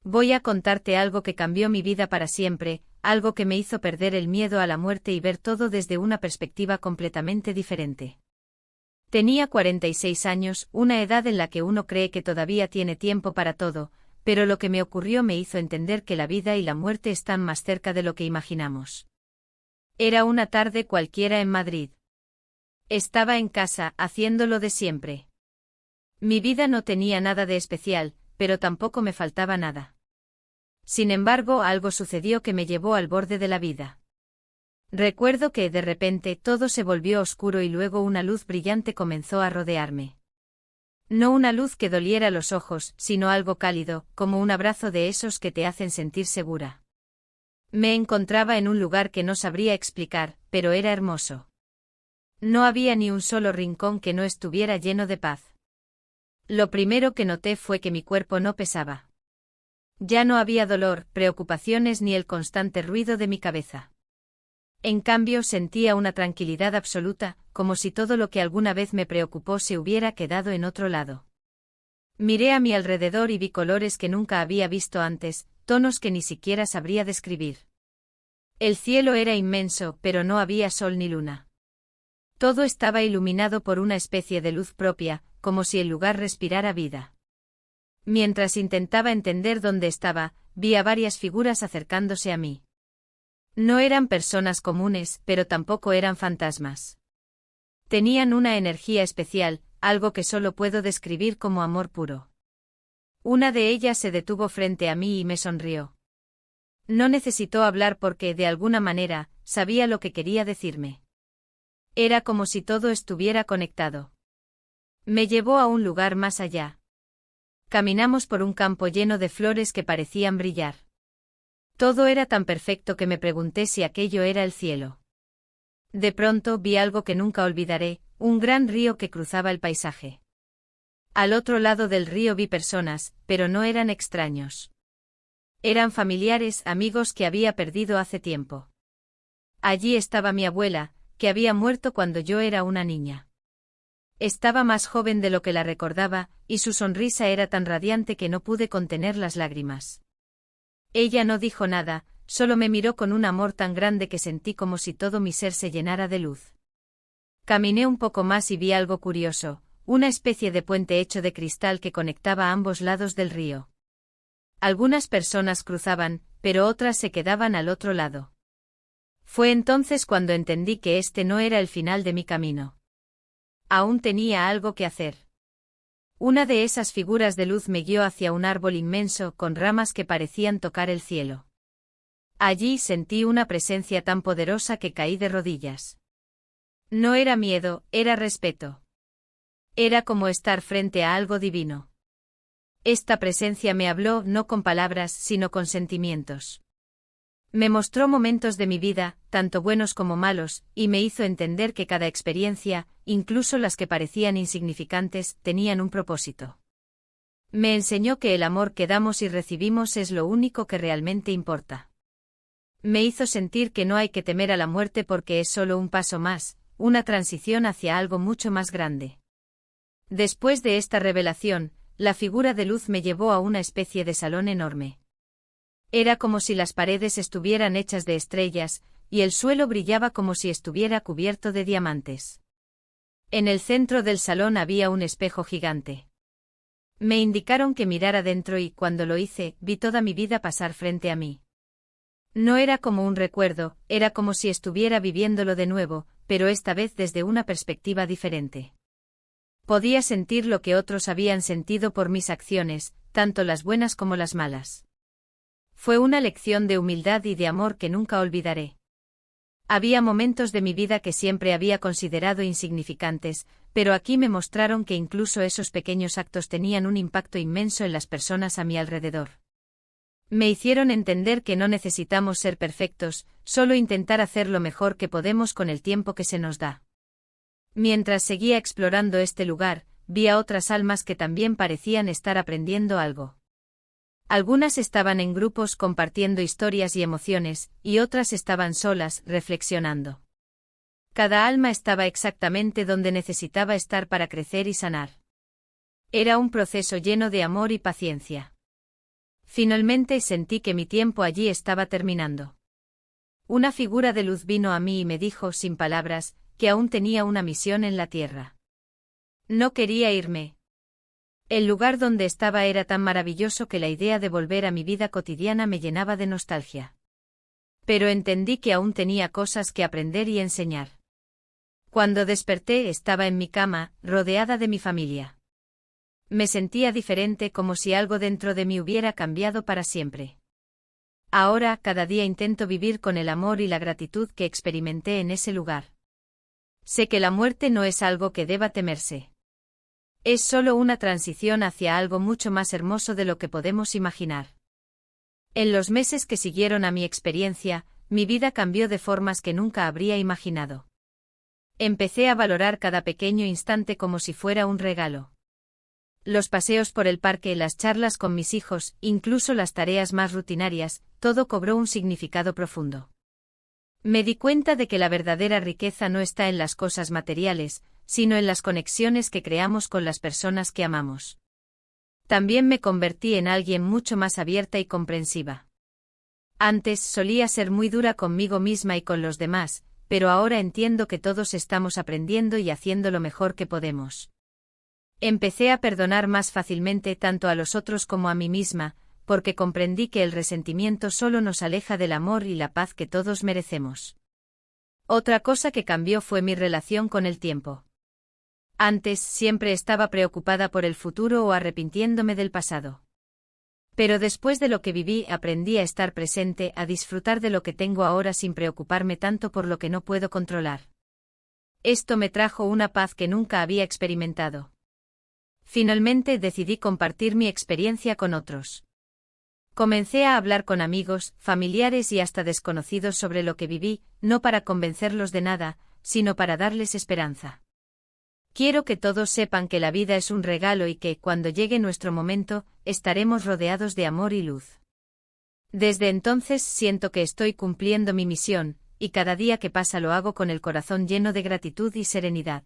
Voy a contarte algo que cambió mi vida para siempre, algo que me hizo perder el miedo a la muerte y ver todo desde una perspectiva completamente diferente. Tenía 46 años, una edad en la que uno cree que todavía tiene tiempo para todo, pero lo que me ocurrió me hizo entender que la vida y la muerte están más cerca de lo que imaginamos. Era una tarde cualquiera en Madrid. Estaba en casa, haciendo lo de siempre. Mi vida no tenía nada de especial, pero tampoco me faltaba nada. Sin embargo, algo sucedió que me llevó al borde de la vida. Recuerdo que, de repente, todo se volvió oscuro y luego una luz brillante comenzó a rodearme. No una luz que doliera los ojos, sino algo cálido, como un abrazo de esos que te hacen sentir segura. Me encontraba en un lugar que no sabría explicar, pero era hermoso. No había ni un solo rincón que no estuviera lleno de paz. Lo primero que noté fue que mi cuerpo no pesaba. Ya no había dolor, preocupaciones ni el constante ruido de mi cabeza. En cambio sentía una tranquilidad absoluta, como si todo lo que alguna vez me preocupó se hubiera quedado en otro lado. Miré a mi alrededor y vi colores que nunca había visto antes, tonos que ni siquiera sabría describir. El cielo era inmenso, pero no había sol ni luna. Todo estaba iluminado por una especie de luz propia, como si el lugar respirara vida. Mientras intentaba entender dónde estaba, vi a varias figuras acercándose a mí. No eran personas comunes, pero tampoco eran fantasmas. Tenían una energía especial, algo que solo puedo describir como amor puro. Una de ellas se detuvo frente a mí y me sonrió. No necesitó hablar porque, de alguna manera, sabía lo que quería decirme. Era como si todo estuviera conectado. Me llevó a un lugar más allá. Caminamos por un campo lleno de flores que parecían brillar. Todo era tan perfecto que me pregunté si aquello era el cielo. De pronto vi algo que nunca olvidaré, un gran río que cruzaba el paisaje. Al otro lado del río vi personas, pero no eran extraños. Eran familiares, amigos que había perdido hace tiempo. Allí estaba mi abuela, que había muerto cuando yo era una niña. Estaba más joven de lo que la recordaba, y su sonrisa era tan radiante que no pude contener las lágrimas. Ella no dijo nada, solo me miró con un amor tan grande que sentí como si todo mi ser se llenara de luz. Caminé un poco más y vi algo curioso, una especie de puente hecho de cristal que conectaba ambos lados del río. Algunas personas cruzaban, pero otras se quedaban al otro lado. Fue entonces cuando entendí que este no era el final de mi camino. Aún tenía algo que hacer. Una de esas figuras de luz me guió hacia un árbol inmenso con ramas que parecían tocar el cielo. Allí sentí una presencia tan poderosa que caí de rodillas. No era miedo, era respeto. Era como estar frente a algo divino. Esta presencia me habló no con palabras, sino con sentimientos. Me mostró momentos de mi vida, tanto buenos como malos, y me hizo entender que cada experiencia, incluso las que parecían insignificantes, tenían un propósito. Me enseñó que el amor que damos y recibimos es lo único que realmente importa. Me hizo sentir que no hay que temer a la muerte porque es solo un paso más, una transición hacia algo mucho más grande. Después de esta revelación, la figura de luz me llevó a una especie de salón enorme. Era como si las paredes estuvieran hechas de estrellas, y el suelo brillaba como si estuviera cubierto de diamantes. En el centro del salón había un espejo gigante. Me indicaron que mirara dentro y cuando lo hice, vi toda mi vida pasar frente a mí. No era como un recuerdo, era como si estuviera viviéndolo de nuevo, pero esta vez desde una perspectiva diferente. Podía sentir lo que otros habían sentido por mis acciones, tanto las buenas como las malas. Fue una lección de humildad y de amor que nunca olvidaré. Había momentos de mi vida que siempre había considerado insignificantes, pero aquí me mostraron que incluso esos pequeños actos tenían un impacto inmenso en las personas a mi alrededor. Me hicieron entender que no necesitamos ser perfectos, solo intentar hacer lo mejor que podemos con el tiempo que se nos da. Mientras seguía explorando este lugar, vi a otras almas que también parecían estar aprendiendo algo. Algunas estaban en grupos compartiendo historias y emociones, y otras estaban solas, reflexionando. Cada alma estaba exactamente donde necesitaba estar para crecer y sanar. Era un proceso lleno de amor y paciencia. Finalmente sentí que mi tiempo allí estaba terminando. Una figura de luz vino a mí y me dijo sin palabras que aún tenía una misión en la tierra. No quería irme. El lugar donde estaba era tan maravilloso que la idea de volver a mi vida cotidiana me llenaba de nostalgia. Pero entendí que aún tenía cosas que aprender y enseñar. Cuando desperté estaba en mi cama, rodeada de mi familia. Me sentía diferente, como si algo dentro de mí hubiera cambiado para siempre. Ahora, cada día intento vivir con el amor y la gratitud que experimenté en ese lugar. Sé que la muerte no es algo que deba temerse. Es solo una transición hacia algo mucho más hermoso de lo que podemos imaginar. En los meses que siguieron a mi experiencia, mi vida cambió de formas que nunca habría imaginado. Empecé a valorar cada pequeño instante como si fuera un regalo. Los paseos por el parque, las charlas con mis hijos, incluso las tareas más rutinarias, todo cobró un significado profundo. Me di cuenta de que la verdadera riqueza no está en las cosas materiales, sino en las conexiones que creamos con las personas que amamos. También me convertí en alguien mucho más abierta y comprensiva. Antes solía ser muy dura conmigo misma y con los demás, pero ahora entiendo que todos estamos aprendiendo y haciendo lo mejor que podemos. Empecé a perdonar más fácilmente tanto a los otros como a mí misma, porque comprendí que el resentimiento solo nos aleja del amor y la paz que todos merecemos. Otra cosa que cambió fue mi relación con el tiempo. Antes siempre estaba preocupada por el futuro o arrepintiéndome del pasado. Pero después de lo que viví aprendí a estar presente, a disfrutar de lo que tengo ahora sin preocuparme tanto por lo que no puedo controlar. Esto me trajo una paz que nunca había experimentado. Finalmente decidí compartir mi experiencia con otros. Comencé a hablar con amigos, familiares y hasta desconocidos sobre lo que viví, no para convencerlos de nada, sino para darles esperanza. Quiero que todos sepan que la vida es un regalo y que, cuando llegue nuestro momento, estaremos rodeados de amor y luz. Desde entonces siento que estoy cumpliendo mi misión, y cada día que pasa lo hago con el corazón lleno de gratitud y serenidad.